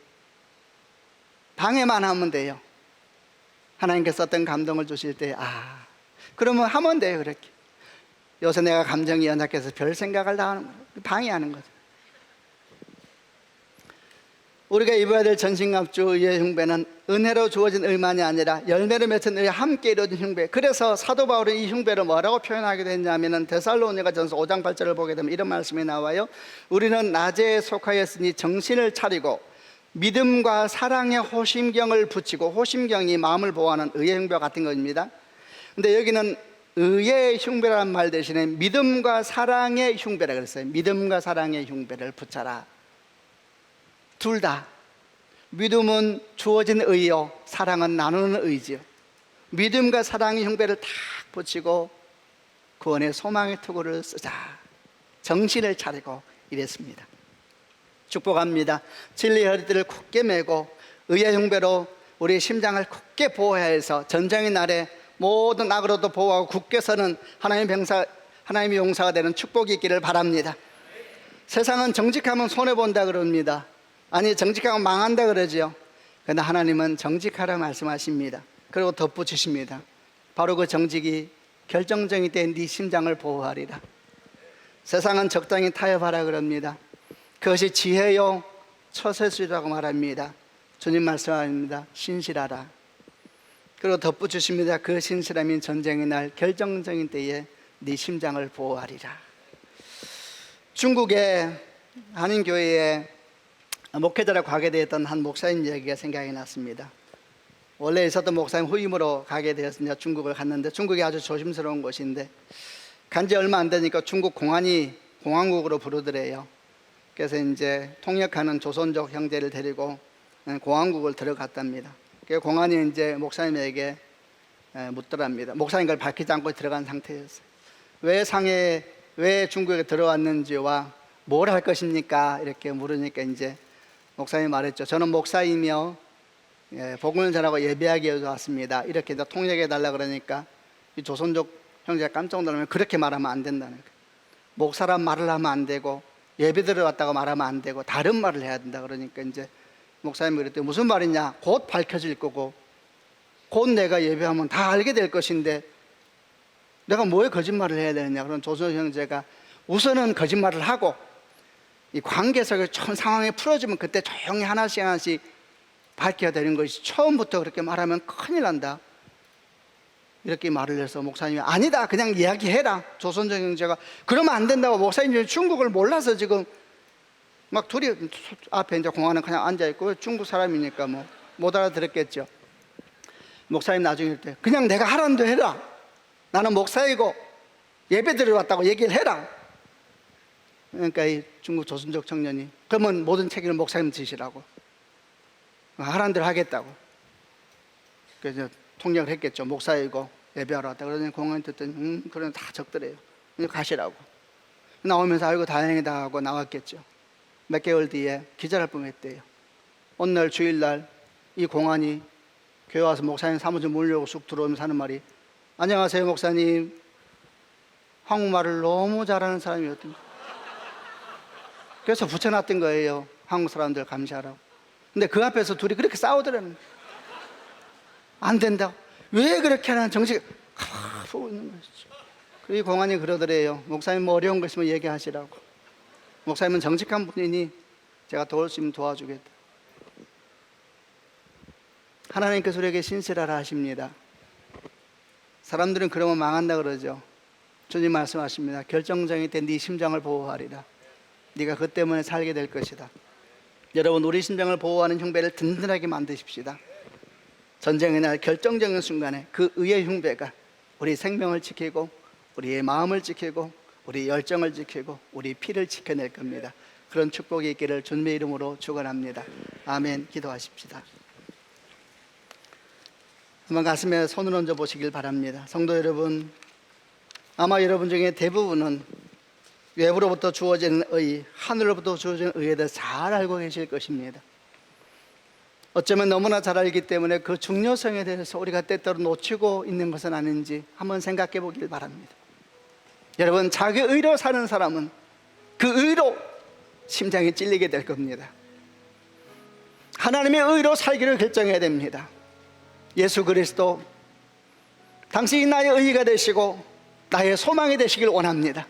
방해만 하면 돼요. 하나님께서 어떤 감동을 주실 때 그러면 하면 돼요. 그렇게 요새 내가 감정이 연약해서 별 생각을 다 하는 거예요. 방해하는 거죠. 우리가 입어야 될 전신갑주 의의 흉배는 은혜로 주어진 의만이 아니라 열매를 맺은 의와 함께 이루어진 흉배. 그래서 사도 바울은 이 흉배를 뭐라고 표현하기도 했냐면 데살로니가전서 5장 8절을 보게 되면 이런 말씀이 나와요. 우리는 낮에 속하였으니 정신을 차리고 믿음과 사랑의 호심경을 붙이고, 호심경이 마음을 보호하는 의의 흉배와 같은 것입니다. 근데 여기는 의의 흉배라는 말 대신에 믿음과 사랑의 흉배라 그랬어요. 믿음과 사랑의 흉배를 붙여라. 둘 다. 믿음은 주어진 의요, 사랑은 나누는 의지요. 믿음과 사랑의 흉배를 탁 붙이고 구원의 소망의 투구를 쓰자. 정신을 차리고 이랬습니다. 축복합니다. 진리의 허리띠를 굳게 메고 의의 흉배로 우리의 심장을 굳게 보호해야 해서 전쟁의 날에 모든 악으로도 보호하고 굳게 서는 하나님의 용사가 되는 축복이 있기를 바랍니다. 세상은 정직하면 손해본다 그럽니다. 아니, 정직하면 망한다 그러죠. 그러나 하나님은 정직하라 말씀하십니다. 그리고 덧붙이십니다. 바로 그 정직이 결정적인 때에 네 심장을 보호하리라. 세상은 적당히 타협하라 그럽니다. 그것이 지혜요 처세술이라고 말합니다. 주님 말씀합니다. 신실하라. 그리고 덧붙이십니다. 그 신실함이 전쟁의 날 결정적인 때에 네 심장을 보호하리라. 중국의 한인교회에 목회자로 가게 되었던 한 목사님 얘기가 생각이 났습니다. 원래 있었던 목사님 후임으로 가게 되었습니다. 중국을 갔는데, 중국이 아주 조심스러운 곳인데 간지 얼마 안 되니까 중국 공안이 공안국으로 부르더래요. 그래서 이제 통역하는 조선족 형제를 데리고 공안국을 들어갔답니다. 그래서 공안이 이제 목사님에게 묻더랍니다. 목사님 걸 밝히지 않고 들어간 상태였어요. 왜 중국에 들어왔는지와 뭘 할 것입니까? 이렇게 물으니까 이제 목사님이 말했죠. 저는 목사이며 복음을 전하고 예배하기 위해서 왔습니다. 이렇게 이제 통역해 달라 그러니까 이 조선족 형제가 깜짝 놀라면 그렇게 말하면 안 된다는 거예요. 목사란 말을 하면 안 되고 예배 들어왔다고 말하면 안 되고 다른 말을 해야 된다 그러니까 이제 목사님이 그랬더니 무슨 말이냐, 곧 밝혀질 거고 곧 내가 예배하면 다 알게 될 것인데 내가 뭐에 거짓말을 해야 되느냐. 그런 조선 형제가 우선은 거짓말을 하고 이 관계석에 처음 상황이 풀어지면 그때 조용히 하나씩 하나씩 밝혀야 되는 것이, 처음부터 그렇게 말하면 큰일 난다 이렇게 말을 해서 목사님이 아니다 그냥 이야기해라. 조선족 형제가 그러면 안 된다고. 목사님이 중국을 몰라서 지금 막 둘이 앞에 이제 공안에 그냥 앉아있고 중국 사람이니까 뭐 못 알아들었겠죠. 목사님 나중에 할 때 그냥 내가 하라는 대로 해라. 나는 목사이고 예배 드리러 왔다고 얘기를 해라. 그러니까 이 중국 조선족 청년이 그러면 모든 책임을 목사님 지시라고, 하라는 대로 하겠다고. 그래서 통역을 했겠죠. 목사이고 예배하러 왔다. 그러더니 공안에 듣더니 그럼 다 적더래요. 가시라고. 나오면서 아이고 다행이다 하고 나왔겠죠. 몇 개월 뒤에 기절할 뻔했대요. 어느 날 주일날 이 공안이 교회 와서 목사님 사무실 물려고 쑥 들어오면서 하는 말이 안녕하세요 목사님. 한국말을 너무 잘하는 사람이었더니 그래서 붙여놨던 거예요. 한국 사람들 감시하라고. 근데 그 앞에서 둘이 그렇게 싸우더라는 거예요. 안 된다고. 왜 그렇게 하는 정식 보고 있는 것이죠. 이 공안이 그러더래요. 목사님 뭐 어려운 거 있으면 얘기하시라고. 목사님은 정직한 분이니 제가 도울 수 있으면 도와주겠다. 하나님께서 우리에게 신실하라 하십니다. 사람들은 그러면 망한다 그러죠. 주님 말씀하십니다. 결정장이 때 네 심장을 보호하리라. 네가 그 때문에 살게 될 것이다. 여러분, 우리 심장을 보호하는 흉배를 든든하게 만드십시다. 전쟁의 날 결정적인 순간에 그 의의 흉배가 우리 생명을 지키고 우리의 마음을 지키고 우리 열정을 지키고 우리 피를 지켜낼 겁니다. 그런 축복이 있기를 주님의 이름으로 축원합니다. 아멘. 기도하십시다. 한번 가슴에 손을 얹어 보시길 바랍니다. 성도 여러분, 아마 여러분 중에 대부분은 외부로부터 주어지는 의, 하늘로부터 주어지는 의에 대해 잘 알고 계실 것입니다. 어쩌면 너무나 잘 알기 때문에 그 중요성에 대해서 우리가 때때로 놓치고 있는 것은 아닌지 한번 생각해 보길 바랍니다. 여러분, 자기 의로 사는 사람은 그 의로 심장이 찔리게 될 겁니다. 하나님의 의로 살기를 결정해야 됩니다. 예수 그리스도, 당신이 나의 의가 되시고 나의 소망이 되시길 원합니다.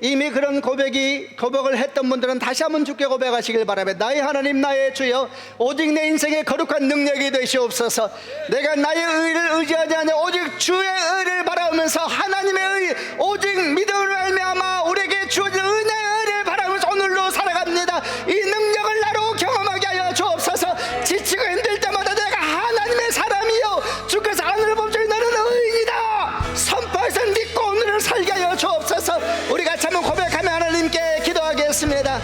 이미 그런 고백을 했던 분들은 다시 한번 주께 고백하시길 바랍니다. 나의 하나님, 나의 주여, 오직 내 인생의 거룩한 능력이 되시옵소서. 내가 나의 의를 의지하지 않아 오직 주의 의를 바라보면서 하나님의 의, 오직 믿음으로 말미암아 우리에게 주어진 은혜의 의를 바라보면서 오늘로 살아갑니다. 이 능력을 나로 경험하게 하여 주옵소서. 지치고 힘들 때마다 내가 하나님의 사람이요 주께서 하늘을 멈춰 나는 의인이다 선포해서 믿고 오늘을 살게 하여 주옵소서. 우리 같이 한번 고백하며 하나님께 기도하겠습니다.